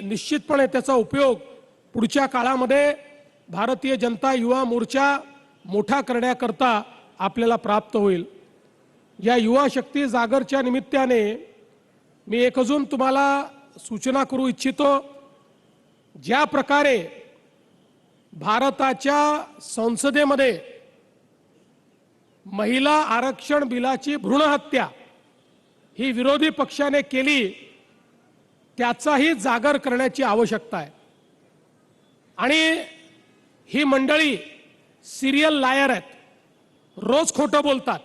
निश्चितपणे त्याचा उपयोग पुढच्या काळामध्ये भारतीय जनता युवा मोर्चा मोठा करण्याकरता आपल्याला प्राप्त होईल। या युवा शक्ती जागरच्या निमित्ताने मी एक अजून तुम्हाला सूचना करू इच्छितो। ज्या प्रकारे भारताच्या संसदेमध्ये महिला आरक्षण बिलाची भ्रूण हत्या ही विरोधी पक्षाने केली, त्याचाही जागर करण्याची आवश्यकता आहे। आणि ही मंडळी सिरियल लायर आहेत, रोज खोटं बोलतात,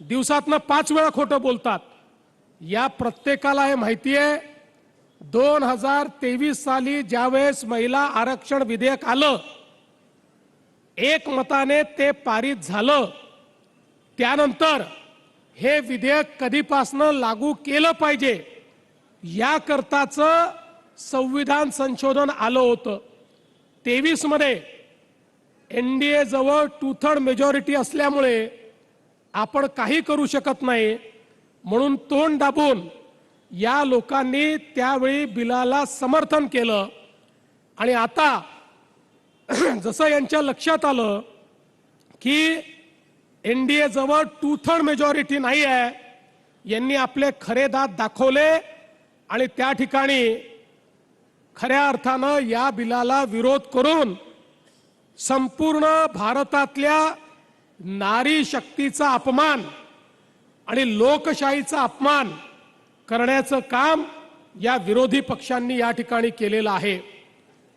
दिवसातनं 5 वेळा खोटं बोलतात। या प्रत्येकाला हे माहिती आहे 2023 साली ज्यावेळेस महिला आरक्षण विधेयक आलं, एकमताने ते पारित झालं, त्यानंतर हे विधेयक कधीपासून लागू केलं पाहिजे याकरताचं संविधान संशोधन आलं होतं। 23 मध्ये एनडीए जवळ 2/3 मेजॉरिटी असल्यामुळे आपण काही करू शकत नाही, म्हणून तोंड दाबून या लोकांनी त्यावेळी बिलाला समर्थन केलं। आणि आता जसं यांच्या लक्षात आलं की एनडीए जवळ 2/3 मेजॉरिटी नाही आहे, यांनी आपले खरे दात दाखवले आणि त्या ठिकाणी खऱ्या अर्थानं या बिलाला विरोध करून संपूर्ण भारतातल्या नारी शक्तीचा अपमान आणि लोकशाहीचा अपमान करण्याचं काम या विरोधी पक्षांनी या ठिकाणी केलेलं आहे।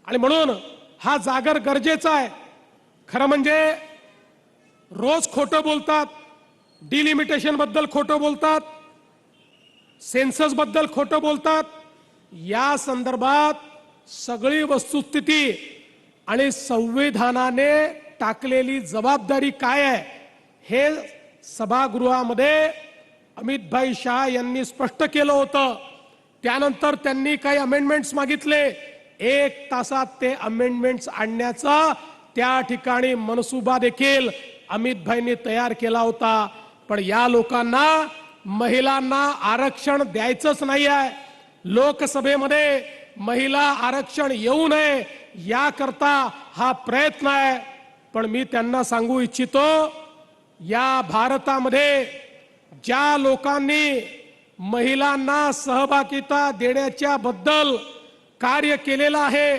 आणि म्हणून हा जागर गरजेचा आहे। खरं म्हणजे रोज खोटं बोलतात, डिलिमिटेशन बद्दल खोटं बोलतात, सेन्सस बद्दल खोटं बोलतात। या संदर्भात सगळी वस्तुस्थिती आणि संविधानाने टाकलेली जबाबदारी काय आहे हे सभागृहामध्ये अमितभाई शाह यांनी स्पष्ट केलं होतं। त्यानंतर त्यांनी काही अमेंडमेंट्स मागितले, 1 तासात ते अमेंडमेंट्स आणण्याचा त्या ठिकाणी मनसुबा देखील अमितभाईंनी तयार केला होता। पण या लोकांना महिलांना आरक्षण द्यायचंच नाही आहे। लोकसभेमध्ये महिला आरक्षण येऊ नये याकरता हा प्रयत्न आहे। पण मी त्यांना सांगू इच्छितो, या भारतामध्ये ज्या लोकांनी महिलांना सहभागिता देण्याच्या बद्दल कार्य केलेलं आहे,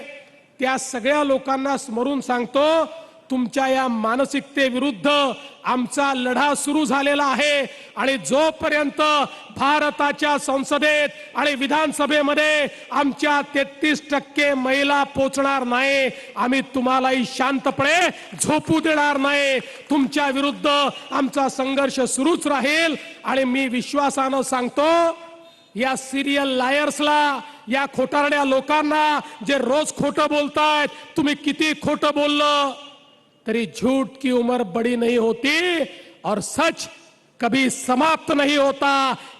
त्या सगळ्या लोकांना स्मरून सांगतो, तुमच्या या मानसिकतेविरुद्ध आमचा लढा सुरू झालेला आहे। आणि जोपर्यंत भारताच्या संसदेत आणि विधानसभेमध्ये आमच्या 33% महिला पोचणार नाही, आम्ही तुम्हालाही शांतपणे झोपू देणार नाही। तुमच्या विरुद्ध आमचा संघर्ष सुरूच राहील। आणि मी विश्वासानं सांगतो, या सिरियल लायर्सला, या खोटारड्या लोकांना जे रोज खोटं बोलतायत, तुम्ही किती खोटं बोललं तरी झूठ की उम्र बड़ी नहीं होती और सच कभी समाप्त नहीं होता।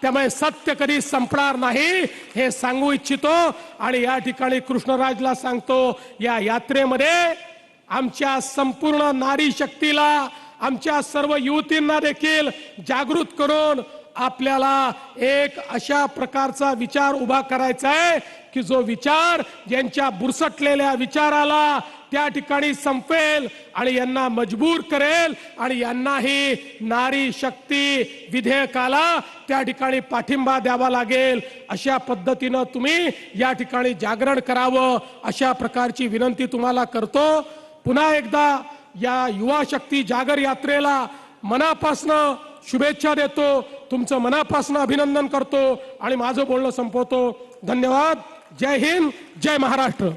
त्यामुळे सत्य कधी संपणार नाही हे सांगू इच्छितो। आणि या ठिकाणी कृष्णराजला सांगतो, या यात्रेमध्ये आमच्या संपूर्ण नारी शक्तीला, आमच्या सर्व युवतींना देखील जागृत करून आपल्याला एक अशा प्रकारचा विचार उभा करायचा आहे की जो विचार ज्यांच्या बुरसटलेल्या विचाराला त्या ठिकाणी संपेल आणि यांना मजबूर करेल आणि यांनाही नारी शक्ती विधेयकाला त्या ठिकाणी पाठिंबा द्यावा लागेल। अशा पद्धतीनं तुम्ही या ठिकाणी जागरण करावं, अशा प्रकारची विनंती तुम्हाला करतो। पुन्हा एकदा या युवा शक्ती जागर यात्रेला मनापासनं शुभेच्छा देतो, तुमचं मनापासनं अभिनंदन करतो आणि माझं बोलणं संपवतो। धन्यवाद। जय हिंद, जय महाराष्ट्र।